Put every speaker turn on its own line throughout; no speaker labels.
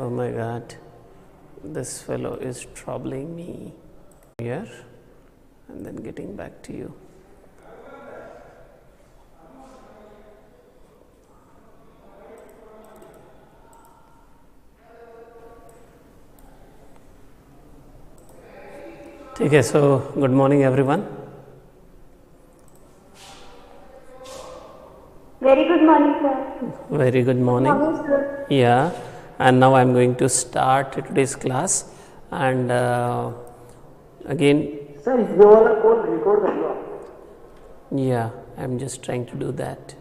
Oh my God, this fellow is troubling me here and then getting back to you. Okay, so good morning everyone.
Very good morning, sir.
Very good morning.
Good morning, sir.
Yeah, and now I am going to start today's class, and again,
sir ये वाला call record कर लो आप.
yeah, I am just trying to do that.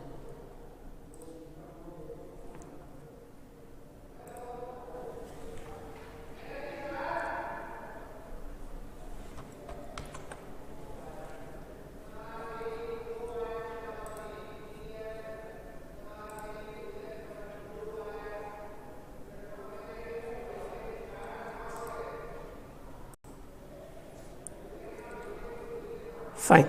Fine.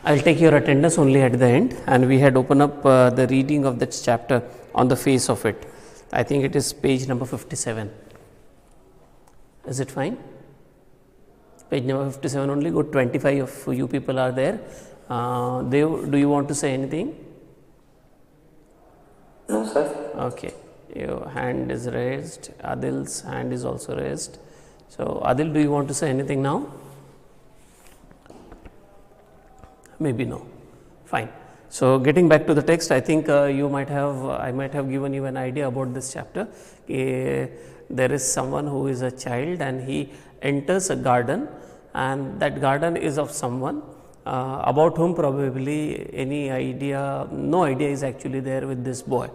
I'll take your attendance only at the end, and we had opened up the reading of that chapter on the face of it. I think it is page number 57. Is it fine? Page number 57 only. Good, 25 of you people are there. Do you want to say anything?
No, sir.
Okay. Your hand is raised. Adil's hand is also raised. So, Adil, do you want to say anything now? Maybe no. Fine. So, getting back to the text, I think I might have given you an idea about this chapter. There is someone who is a child and he enters a garden, and that garden is of someone about whom probably no idea is actually there with this boy,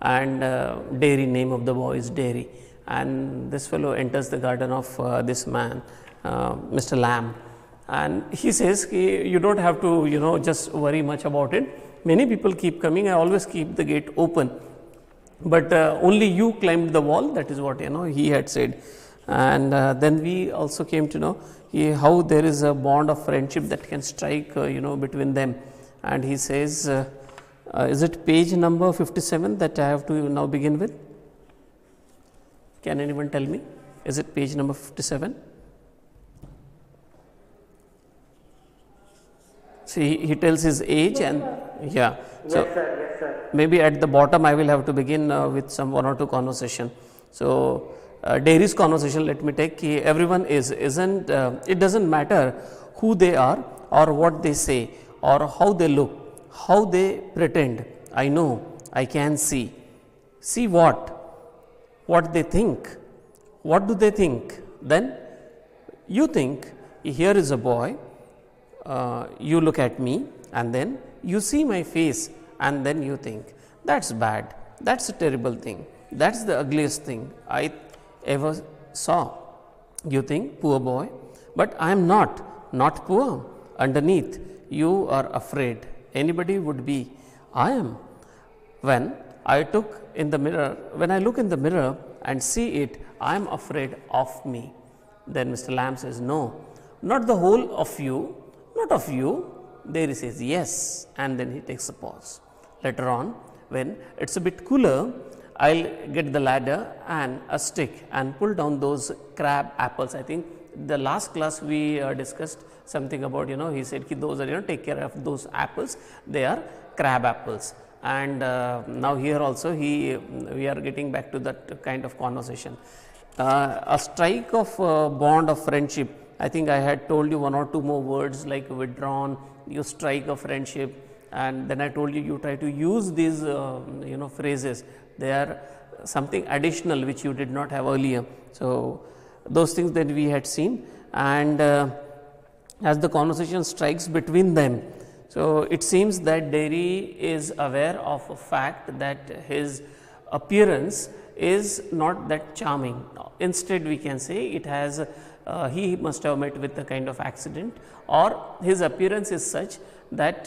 and Dairy, name of the boy is Dairy, and this fellow enters the garden of this man, Mr. Lamb. And he says, you don't have to, just worry much about it. Many people keep coming. I always keep the gate open, but only you climbed the wall. That is what he had said. And then we also came to know how there is a bond of friendship that can strike, between them. And he says, is it page number 57 that I have to now begin with? Can anyone tell me? Is it page number 57? See, he tells his age, and yeah. So
Yes, sir. Yes, sir.
maybe at the bottom I will have to begin with some one or two conversation. So Dairy's conversation, let me take. Everyone isn't. It doesn't matter who they are or what they say or how they look, how they pretend. I know, I can see. See what? What they think. What do they think? Then you think, here is a boy. You look at me, and then you see my face, and then you think, that's bad, that's a terrible thing, that's the ugliest thing I ever saw. You think, poor boy, but I am not poor. Underneath, you are afraid. Anybody would be. I am. When I look in the mirror and see it, I am afraid of me. Then Mr. Lamb says, no, not the whole of you. Not of you. There says yes, and then he takes a pause. Later on, when it's a bit cooler, I'll get the ladder and a stick and pull down those crab apples. I think the last class we discussed something about, he said those are, take care of those apples. They are crab apples. And now here also we are getting back to that kind of conversation. A strike of bond of friendship. I think I had told you one or two more words like withdrawn, you strike a friendship, and then I told you try to use these phrases. They are something additional which you did not have earlier. So those things that we had seen, and as the conversation strikes between them, so it seems that Dairy is aware of a fact that his appearance is not that charming. Instead, we can say it has. He must have met with a kind of accident, or his appearance is such that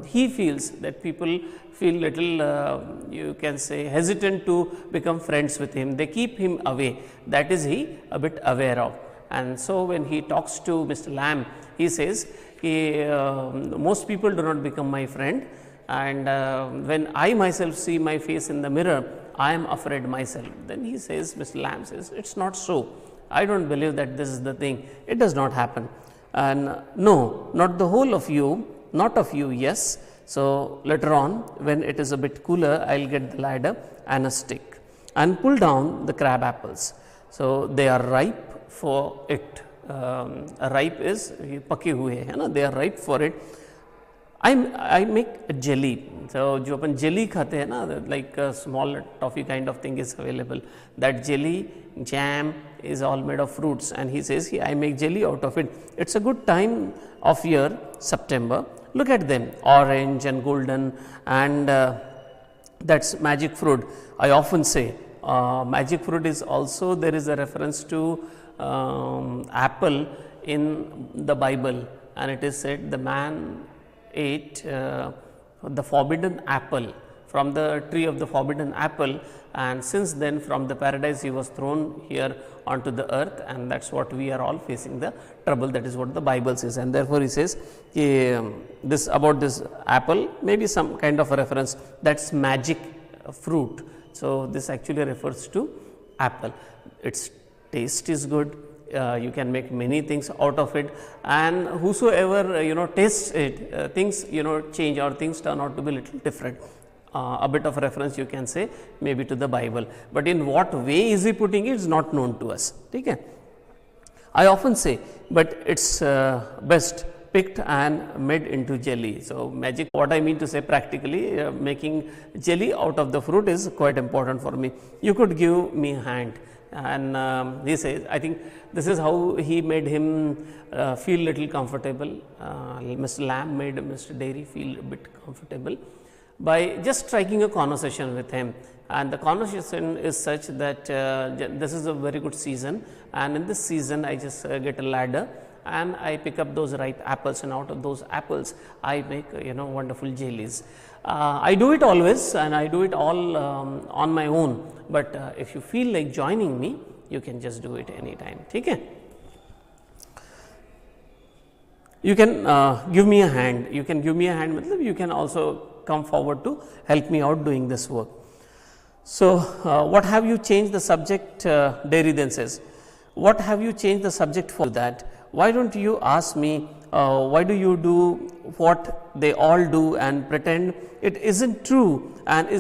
he feels that people feel little, you can say, hesitant to become friends with him. They keep him away. That is he a bit aware of. And so, when he talks to Mr. Lamb, he says, most people do not become my friend, and when I myself see my face in the mirror, I am afraid myself. Then he says, Mr. Lamb says, it's not so. I don't believe that this is the thing. It does not happen. And no, not the whole of you, not of you, yes. So later on, when it is a bit cooler, I'll get the ladder and a stick and pull down the crab apples. So they are ripe for it. Ripe is पके हुए है ना, they are ripe for it. I make a jelly. So जो अपन jelly खाते हैं ना, like a small toffee kind of thing is available. That jelly jam is all made of fruits, and he says, I make jelly out of it. It's a good time of year, September. Look at them, orange and golden, and that's magic fruit. I often say magic fruit is also, there is a reference to apple in the Bible, and it is said the man ate the forbidden apple from the tree of the forbidden apple, and since then from the paradise he was thrown here onto the earth, and that's what we are all facing the trouble. That is what the Bible says, and therefore he says this about this apple, maybe some kind of a reference, that's magic fruit. So this actually refers to apple. Its taste is good. You can make many things out of it, and whosoever tastes it, things change, or things turn out to be little different. A bit of reference you can say maybe to the Bible, but in what way is he putting it is not known to us. Okay? I often say, but it's best picked and made into jelly. So magic, what I mean to say practically, making jelly out of the fruit is quite important for me. You could give me a hand. And he says, I think this is how he made him feel little comfortable. Mr. Lamb made Mr. Dairy feel a bit comfortable by just striking a conversation with him. And the conversation is such that this is a very good season, and in this season I just get a ladder and I pick up those ripe apples, and out of those apples I make wonderful jellies. I do it always, and I do it all on my own, but if you feel like joining me, you can just do it anytime. Okay? You can give me a hand. You can give me a hand. You can also come forward to help me out doing this work. So what have you changed the subject? Dairy then says, what have you changed the subject for that? Why don't you ask me, why do you do what they all do and pretend it isn't true and is